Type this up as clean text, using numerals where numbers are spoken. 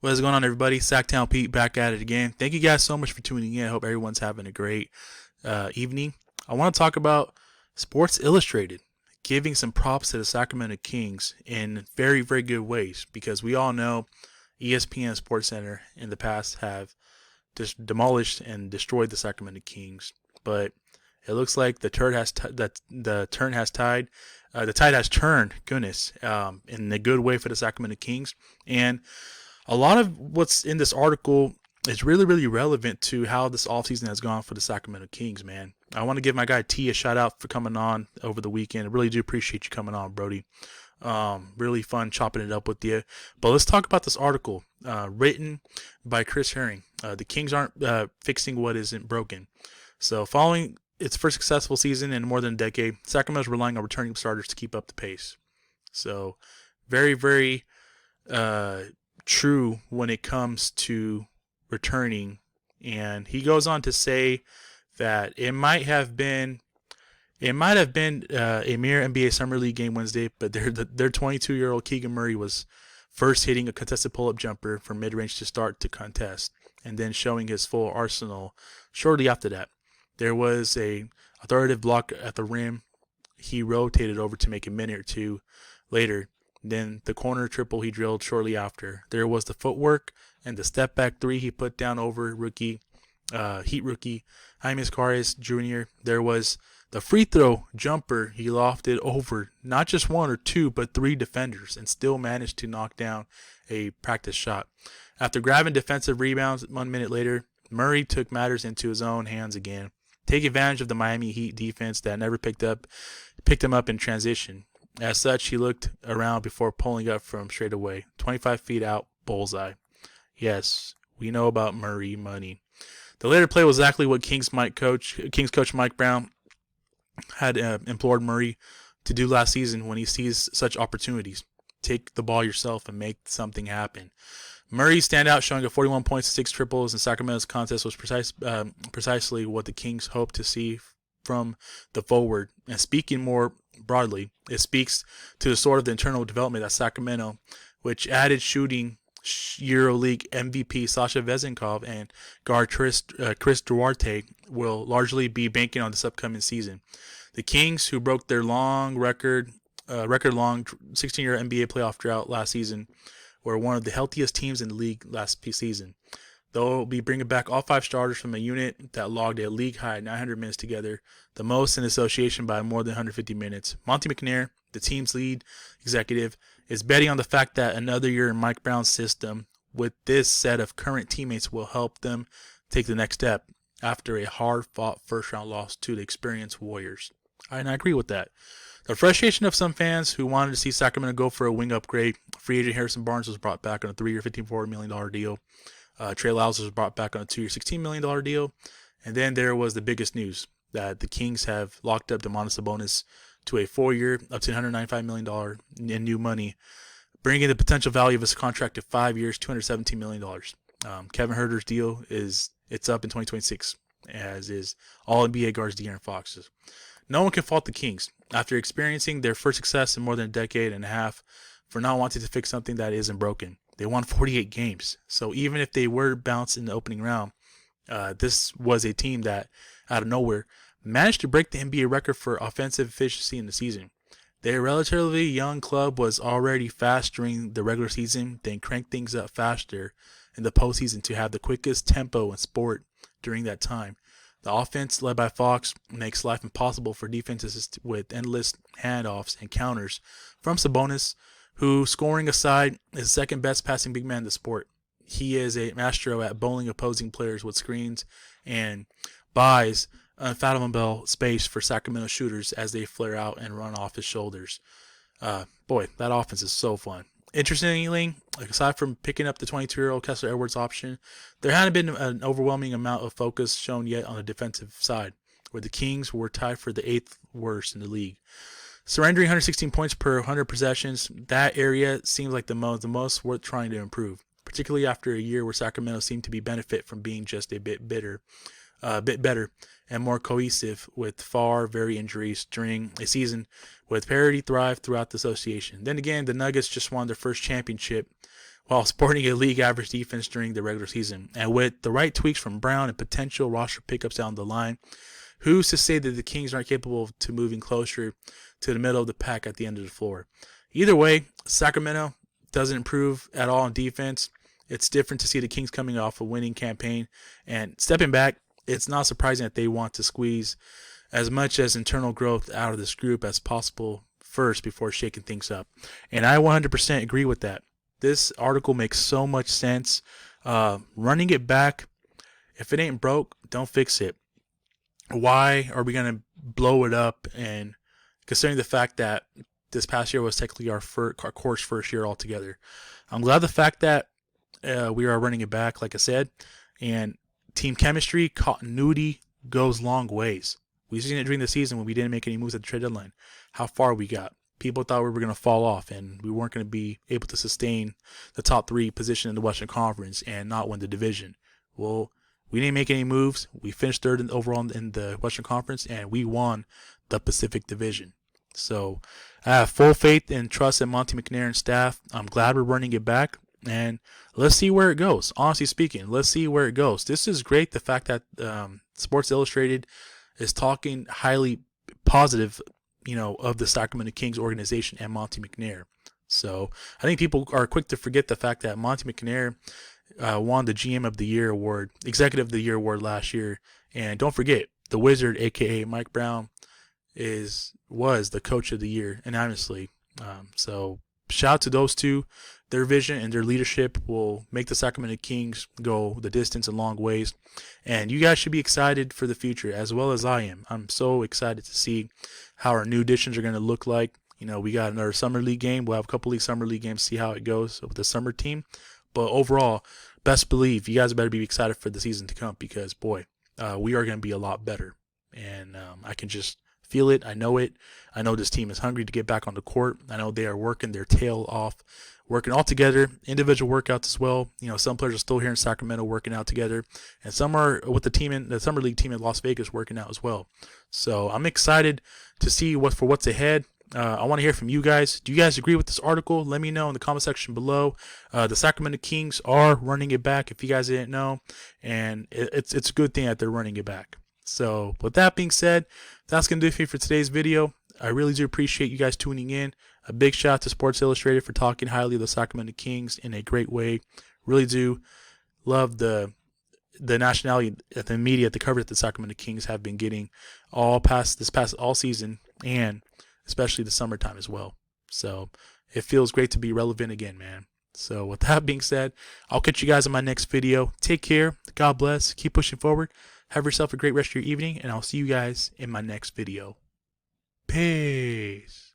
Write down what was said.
What is going on, everybody? Sacktown Pete back at it again. Thank you guys so much for tuning in. I hope everyone's having a great evening. I want to talk about Sports Illustrated giving some props to the Sacramento Kings in very, very good ways because we all know ESPN Sports Center in the past have just demolished and destroyed the Sacramento Kings. But it looks like the turn has tied. The tide has turned. Goodness, in a good way for the Sacramento Kings. And a lot of what's in this article is really, really relevant to how this offseason has gone for the Sacramento Kings, man. I want to give my guy T a shout out for coming on over the weekend. I really do appreciate you coming on, Brody. Really fun chopping it up with you. But let's talk about this article written by Chris Herring. The Kings aren't fixing what isn't broken. So following its first successful season in more than a decade, Sacramento's relying on returning starters to keep up the pace. So very, very true when it comes to returning. And he goes on to say that it might have been a mere NBA Summer League game Wednesday, but their 22-year-old Keegan Murray was first hitting a contested pull-up jumper from mid-range to start the contest, and then showing his full arsenal shortly after that. There was a authoritative block at the rim. He rotated over to make a minute or two later. Then the corner triple he drilled shortly after. There was the footwork and the step back three he put down over Heat rookie Jaime Scares Jr. There was the free throw jumper he lofted over not just one or two, but three defenders and still managed to knock down a practice shot. After grabbing defensive rebounds 1 minute later, Murray took matters into his own hands again. Take advantage of the Miami Heat defense that never picked him up in transition. As such, he looked around before pulling up from straight away. 25 feet out, bullseye. Yes, we know about Murray money. The later play was exactly what Kings coach Mike Brown had implored Murray to do last season when he sees such opportunities. Take the ball yourself and make something happen. Murray's standout, showing a 41 points, 6 triples in Sacramento's contest, was precisely what the Kings hoped to see from the forward. And speaking more broadly, it speaks to the sort of the internal development at Sacramento, which added shooting EuroLeague MVP Sasha Vezenkov and guard Chris Duarte will largely be banking on this upcoming season. The Kings, who broke their record-long 16-year NBA playoff drought last season, were one of the healthiest teams in the league last season. They'll be bringing back all 5 starters from a unit that logged a league-high 900 minutes together, the most in association by more than 150 minutes. Monty McNair, the team's lead executive, is betting on the fact that another year in Mike Brown's system with this set of current teammates will help them take the next step after a hard-fought first-round loss to the experienced Warriors. And I agree with that. The frustration of some fans who wanted to see Sacramento go for a wing upgrade. Free agent Harrison Barnes was brought back on a 3-year, $15.4 million deal. Trey Lyles was brought back on a 2-year, $16 million deal. And then there was the biggest news that the Kings have locked up Domantas Sabonis to a 4-year, up to $195 million in new money, bringing the potential value of his contract to 5 years, $217 million. Kevin Huerter's deal it's up in 2026, as is all NBA guards De'Aaron Fox's. No one can fault the Kings after experiencing their first success in more than a decade and a half for not wanting to fix something that isn't broken. They won 48 games, so even if they were bounced in the opening round, this was a team that, out of nowhere, managed to break the NBA record for offensive efficiency in the season. Their relatively young club was already fast during the regular season, then cranked things up faster in the postseason to have the quickest tempo in sport during that time. The offense, led by Fox, makes life impossible for defenses with endless handoffs and counters from Sabonis, who, scoring aside, is the second best passing big man in the sport. He is a maestro at bowling opposing players with screens and buys unfathomable space for Sacramento shooters as they flare out and run off his shoulders. Boy, that offense is so fun. Interestingly, aside from picking up the 22-year-old Kessler Edwards option, there hadn't been an overwhelming amount of focus shown yet on the defensive side, where the Kings were tied for the 8th worst in the league. Surrendering 116 points per 100 possessions, that area seems like the most worth trying to improve, particularly after a year where Sacramento seemed to be benefit from being just a bit better and more cohesive with very injuries during a season with parity thrived throughout the association. Then again, the Nuggets just won their first championship while sporting a league average defense during the regular season. And with the right tweaks from Brown and potential roster pickups down the line, who's to say that the Kings aren't capable of moving closer to the middle of the pack at the end of the floor? Either way, Sacramento doesn't improve at all on defense. It's different to see the Kings coming off a winning campaign and stepping back. It's not surprising that they want to squeeze as much as internal growth out of this group as possible first before shaking things up. And I 100% agree with that. This article makes so much sense. Running it back, if it ain't broke, don't fix it. Why are we going to blow it up? And considering the fact that this past year was technically our course first year altogether, I'm glad the fact that we are running it back, like I said, and team chemistry, continuity goes long ways. We've seen it during the season when we didn't make any moves at the trade deadline, how far we got. People thought we were going to fall off and we weren't going to be able to sustain the top 3 position in the Western Conference and not win the division. Well, we didn't make any moves. We finished 3rd overall in the Western Conference and we won the Pacific Division. So I have full faith and trust in Monte McNair and staff. I'm glad we're running it back. And let's see where it goes. Honestly speaking, let's see where it goes. This is great. The fact that Sports Illustrated is talking highly positive, of the Sacramento Kings organization and Monte McNair. So I think people are quick to forget the fact that Monte McNair won the GM of the Year award, Executive of the Year award last year. And don't forget, the Wizard, aka Mike Brown, was the Coach of the Year unanimously. So shout out to those two. Their vision and their leadership will make the Sacramento Kings go the distance and long ways. And you guys should be excited for the future as well as I am. I'm so excited to see how our new additions are going to look like. We got another summer league game. We'll have a couple of summer league games, see how it goes with the summer team. But overall, best believe you guys better be excited for the season to come because, boy, we are going to be a lot better. And I can just feel it. I know it. I know this team is hungry to get back on the court. I know they are working their tail off, working all together, individual workouts as well. Some players are still here in Sacramento working out together, and some are with the team in the summer league team in Las Vegas working out as well. So I'm excited to see what's ahead. I want to hear from you guys. Do you guys agree with this article? Let me know in the comment section below. The Sacramento Kings are running it back, if you guys didn't know, and it's a good thing that they're running it back. So with that being said, that's going to do it for me for today's video. I really do appreciate you guys tuning in. A big shout out to Sports Illustrated for talking highly of the Sacramento Kings in a great way. Really do love the nationality at the media, the coverage that the Sacramento Kings have been getting all season and especially the summertime as well. So it feels great to be relevant again, man. So with that being said, I'll catch you guys in my next video. Take care. God bless. Keep pushing forward. Have yourself a great rest of your evening, and I'll see you guys in my next video. Peace.